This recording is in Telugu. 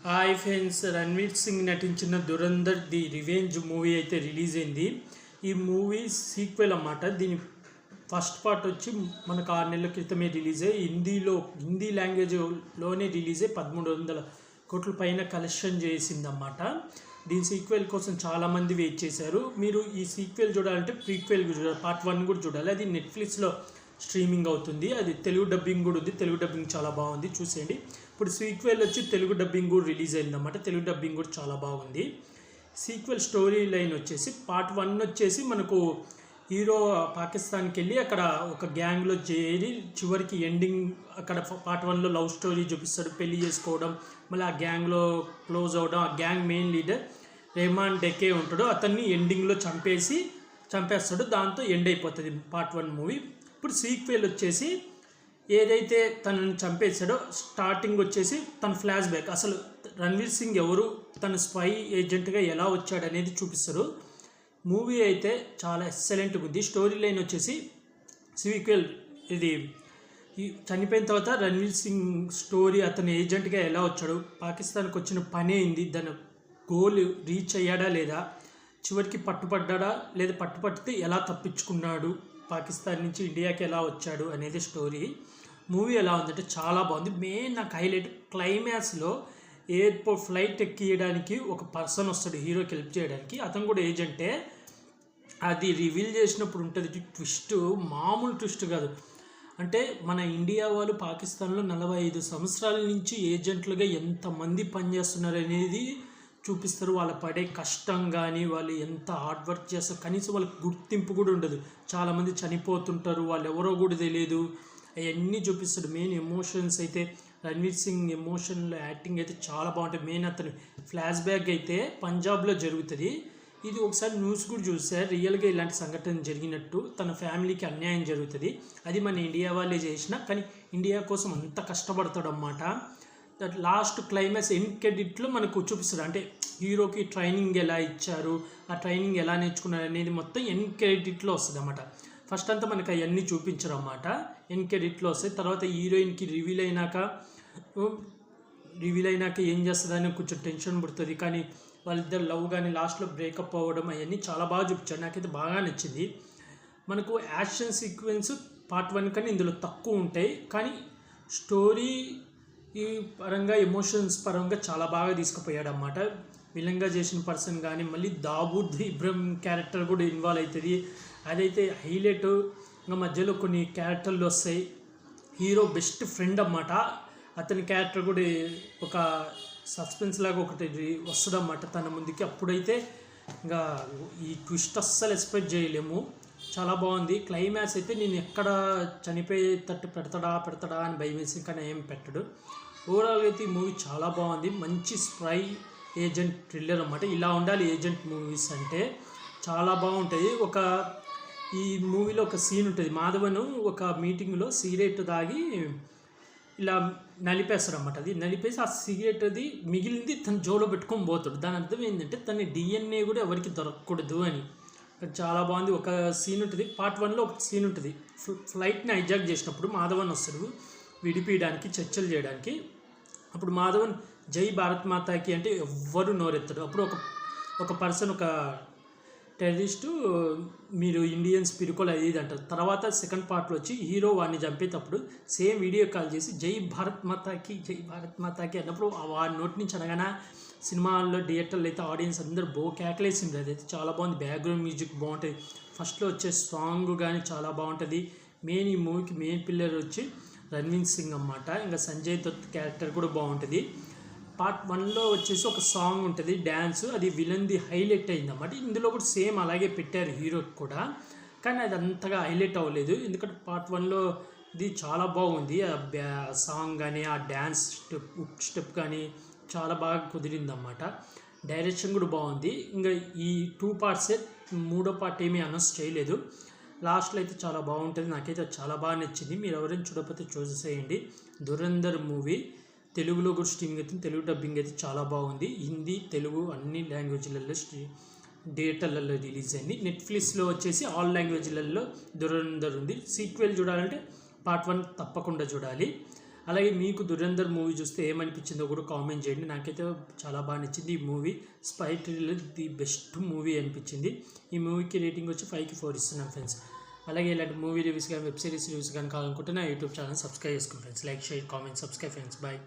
హాయ్ ఫ్రెండ్స్, రణ్వీర్ సింగ్ నటించిన దురంధర్ ది రివెంజ్ మూవీ అయితే రిలీజ్ అయింది. ఈ మూవీ సీక్వెల్ అన్నమాట. దీని ఫస్ట్ పార్ట్ వచ్చి మనకు 6 నెలల క్రితమే రిలీజ్ అయ్యి హిందీ లాంగ్వేజ్లోనే రిలీజ్ అయ్యి 1300 కోట్ల పైన కలెక్షన్ చేసిందన్నమాట. దీని సీక్వెల్ కోసం చాలామంది వెయిట్ చేశారు. మీరు ఈ సీక్వెల్ చూడాలంటే ప్రీక్వెల్ చూడాలి, పార్ట్ 1 కూడా చూడాలి. అది నెట్ఫ్లిక్స్లో స్ట్రీమింగ్ అవుతుంది. అది తెలుగు డబ్బింగ్ కూడా ఉంది. తెలుగు డబ్బింగ్ చాలా బాగుంది, చూసేయండి. ఇప్పుడు సీక్వెల్ వచ్చి తెలుగు డబ్బింగ్ కూడా రిలీజ్ అయిందన్నమాట. తెలుగు డబ్బింగ్ కూడా చాలా బాగుంది. సీక్వెల్ స్టోరీ లైన్ వచ్చేసి పార్ట్ 1 వచ్చేసి మనకు హీరో పాకిస్తాన్కి వెళ్ళి అక్కడ ఒక గ్యాంగ్లో చేరి చివరికి ఎండింగ్ అక్కడ పార్ట్ 1లో లవ్ స్టోరీ చూపిస్తాడు, పెళ్లి చేసుకోవడం, మళ్ళీ ఆ గ్యాంగ్లో క్లోజ్ అవ్వడం. ఆ గ్యాంగ్ మెయిన్ లీడర్ రెహమాన్ డెకే ఉంటాడు, అతన్ని ఎండింగ్లో చంపేస్తాడు. దాంతో ఎండ్ అయిపోతుంది పార్ట్ 1 మూవీ. ఇప్పుడు సీక్వెల్ వచ్చేసి ఏదైతే తనని చంపేశాడో స్టార్టింగ్ వచ్చేసి తన ఫ్లాష్ బ్యాక్, అసలు రణ్వీర్ సింగ్ ఎవరు, తన స్పై ఏజెంట్గా ఎలా వచ్చాడు అనేది చూపిస్తారు. మూవీ అయితే చాలా ఎక్సలెంట్గా ఉంది. స్టోరీ లైన్ వచ్చేసి సీక్వెల్ ఇది చనిపోయిన తర్వాత రణ్వీర్ సింగ్ స్టోరీ, అతని ఏజెంట్గా ఎలా వచ్చాడు, పాకిస్తాన్కి వచ్చిన పని అయింది, దాని గోల్ రీచ్ అయ్యాడా లేదా, చివరికి పట్టుపడ్డా లేదా పట్టుపడితే ఎలా తప్పించుకున్నాడు, పాకిస్తాన్ నుంచి ఇండియాకి ఎలా వచ్చాడు అనేది స్టోరీ. మూవీ ఎలా ఉందంటే చాలా బాగుంది. మెయిన్ నాకు హైలైట్ క్లైమాక్స్లో ఎయిర్పోర్ట్ ఫ్లైట్ ఎక్కియడానికి ఒక పర్సన్ వస్తాడు హీరోకి హెల్ప్ చేయడానికి. అతను కూడా ఏజెంటే. అది రివీల్ చేసినప్పుడు ఉంటుంది ట్విస్ట్, మామూలు ట్విస్ట్ కాదు. అంటే మన ఇండియా వాళ్ళు పాకిస్తాన్లో 45 సంవత్సరాల నుంచి ఏజెంట్లుగా ఎంతమంది పనిచేస్తున్నారు అనేది చూపిస్తారు. వాళ్ళ పడే కష్టం కానీ, వాళ్ళు ఎంత హార్డ్ వర్క్ చేస్తారు, కనీసం వాళ్ళకి గుర్తింపు కూడా ఉండదు. చాలామంది చనిపోతుంటారు, వాళ్ళు ఎవరో కూడా తెలియదు. అవన్నీ చూపిస్తాడు. మెయిన్ ఎమోషన్స్ అయితే రణ్వీర్ సింగ్ ఎమోషన్లో యాక్టింగ్ అయితే చాలా బాగుంటుంది. మెయిన్ అతను ఫ్లాష్ బ్యాక్ అయితే పంజాబ్లో జరుగుతుంది. ఇది ఒకసారి న్యూస్ కూడా చూసారు, రియల్గా ఇలాంటి సంఘటన జరిగినట్టు. తన ఫ్యామిలీకి అన్యాయం జరుగుతుంది, అది మన ఇండియా వాళ్ళే చేసినా కానీ ఇండియా కోసం అంత కష్టపడతాడు అన్నమాట. దట్ లాస్ట్ క్లైమాక్స్ ఎండ్ క్రెడిట్లో మనకు చూపిస్తారు. అంటే హీరోకి ట్రైనింగ్ ఎలా ఇచ్చారు, ఆ ట్రైనింగ్ ఎలా నేర్చుకున్నారు అనేది మొత్తం ఎండ్ క్రెడిట్లో వస్తుంది అన్నమాట. ఫస్ట్ అంతా మనకు అవన్నీ చూపించరు అన్నమాట, ఎండ్ క్రెడిట్లో వస్తాయి. తర్వాత హీరోయిన్కి రివీల్ అయినాక ఏం చేస్తుందని కొంచెం టెన్షన్ పడుతుంది. కానీ వాళ్ళిద్దరు లవ్ కానీ లాస్ట్లో బ్రేకప్ అవ్వడం అవన్నీ చాలా బాగా చూపించారు. నాకైతే బాగా నచ్చింది. మనకు యాక్షన్ సీక్వెన్స్ పార్ట్ 1 కానీ ఇందులో తక్కువ ఉంటాయి, కానీ స్టోరీ ఈ పరంగా ఎమోషన్స్ పరంగా చాలా బాగా తీసుకుపోయాడు అన్నమాట. విలన్గా చేసిన పర్సన్ కానీ, మళ్ళీ దావూద్ ఇబ్రహీం క్యారెక్టర్ కూడా ఇన్వాల్వ్ అవుతుంది. అదైతే హైలైట్. ఇంకా మధ్యలో కొన్ని క్యారెక్టర్లు వస్తాయి. హీరో బెస్ట్ ఫ్రెండ్ అన్నమాట, అతని క్యారెక్టర్ కూడా ఒక సస్పెన్స్ లాగా ఒకటి వస్తుంది అన్నమాట తన ముందుకి. అప్పుడైతే ఇంకా ఈ ట్విస్ట్ అస్సలు ఎక్స్పెక్ట్ చేయలేము. చాలా బాగుంది. క్లైమాక్స్ అయితే నేను ఎక్కడ చనిపోయేటట్టు పెడతాడా అని భయం వేసి, కానీ ఏం పెట్టడు. ఓవరాల్గా అయితే ఈ మూవీ చాలా బాగుంది. మంచి స్పై ఏజెంట్ థ్రిల్లర్ అన్నమాట. ఇలా ఉండాలి ఏజెంట్ మూవీస్ అంటే, చాలా బాగుంటుంది. ఈ మూవీలో ఒక సీన్ ఉంటుంది. మాధవన్ ఒక మీటింగ్లో సిగరెట్ తాగి ఇలా నలిపేస్తారు అన్నమాట. అది నలిపేసి ఆ సిగరెట్ అది మిగిలింది తన జోలో పెట్టుకొని పోతాడు. దాని అర్థం ఏంటంటే తన DNA కూడా ఎవరికి దొరకకూడదు అని. చాలా బాగుంది. ఒక సీన్ ఉంటుంది పార్ట్ 1లో, ఒక సీన్ ఉంటుంది ఫ్లైట్ని హైజాక్ చేసినప్పుడు మాధవన్ వస్తాడు విడిపించడానికి, చర్చలు చేయడానికి. అప్పుడు మాధవన్ జై భారత్ మాతాకి అంటే ఎవ్వరు నోరెత్తాడు. అప్పుడు ఒక పర్సన్, ఒక టెర్రరిస్టు, మీరు ఇండియన్స్ పిరుకోలు అది ఇది అంటారు. తర్వాత సెకండ్ పార్ట్లో వచ్చి హీరో వాడిని చంపేటప్పుడు సేమ్ వీడియో కాల్ చేసి జై భారత్ మాతాకి అన్నప్పుడు వాడి నోటి నుంచి అనగానే సినిమాల్లో థియేటర్లు అయితే ఆడియన్స్ అందరూ కేకలేసింది. అదైతే చాలా బాగుంది. బ్యాక్గ్రౌండ్ మ్యూజిక్ బాగుంటుంది. ఫస్ట్లో వచ్చే సాంగ్ కానీ చాలా బాగుంటుంది. మెయిన్ ఈ మూవీకి మెయిన్ పిల్లర్ వచ్చి రణ్వీర్ సింగ్ అన్నమాట. ఇంకా సంజయ్ దత్ క్యారెక్టర్ కూడా బాగుంటుంది. పార్ట్ 1లో వచ్చేసి ఒక సాంగ్ ఉంటుంది, డ్యాన్స్, అది విలన్ది హైలైట్ అయిందన్నమాట. ఇందులో కూడా సేమ్ అలాగే పెట్టారు హీరోకి కూడా, కానీ అది అంతగా హైలైట్ అవ్వలేదు. ఎందుకంటే పార్ట్ 1లో ఇది చాలా బాగుంది. ఆ సాంగ్ కానీ, ఆ డ్యాన్స్ స్టెప్ కానీ చాలా బాగా కుదిరిందన్నమాట. డైరెక్షన్ కూడా బాగుంది. ఇంకా ఈ 2 పార్ట్సే, 3వ పార్ట్ ఏమీ అనౌన్స్ చేయలేదు. లాస్ట్లో అయితే చాలా బాగుంటుంది. నాకైతే చాలా బాగా నచ్చింది. మీరు ఎవరైనా చూడకపోతే చూసేసేయండి. దురంధర్ మూవీ తెలుగులో కూడా స్ట్రీమింగ్ అవుతుంది. తెలుగు డబ్బింగ్ అయితే చాలా బాగుంది. హిందీ, తెలుగు అన్ని లాంగ్వేజ్లలో థియేటర్లలో రిలీజ్ అయింది. నెట్ఫ్లిక్స్లో వచ్చేసి ఆల్ లాంగ్వేజ్లలో దురంధర్ ఉంది. సీక్వెల్ చూడాలంటే పార్ట్ 1 తప్పకుండా చూడాలి. అలాగే మీకు దురంధర్ మూవీ చూస్తే ఏమనిపించిందో కూడా కామెంట్ చేయండి. నాకైతే చాలా బాగా నచ్చింది ఈ movie. Spy thriller the best movie అనిపించింది. ఈ మూవీకి రేటింగ్ వచ్చి 5కి 4 ఇస్తున్నాను ఫ్రెండ్స్. అలాగే ఇలాంటి మూవీ రివ్యూస్ కానీ వెబ్ సిరీస్ రివ్యూస్ కానీ కావాలనుకుంటే నా యూట్యూబ్ ఛానల్ సబ్స్క్రైబ్ చేసుకోండి friends. Like, share, comment, subscribe friends. Bye.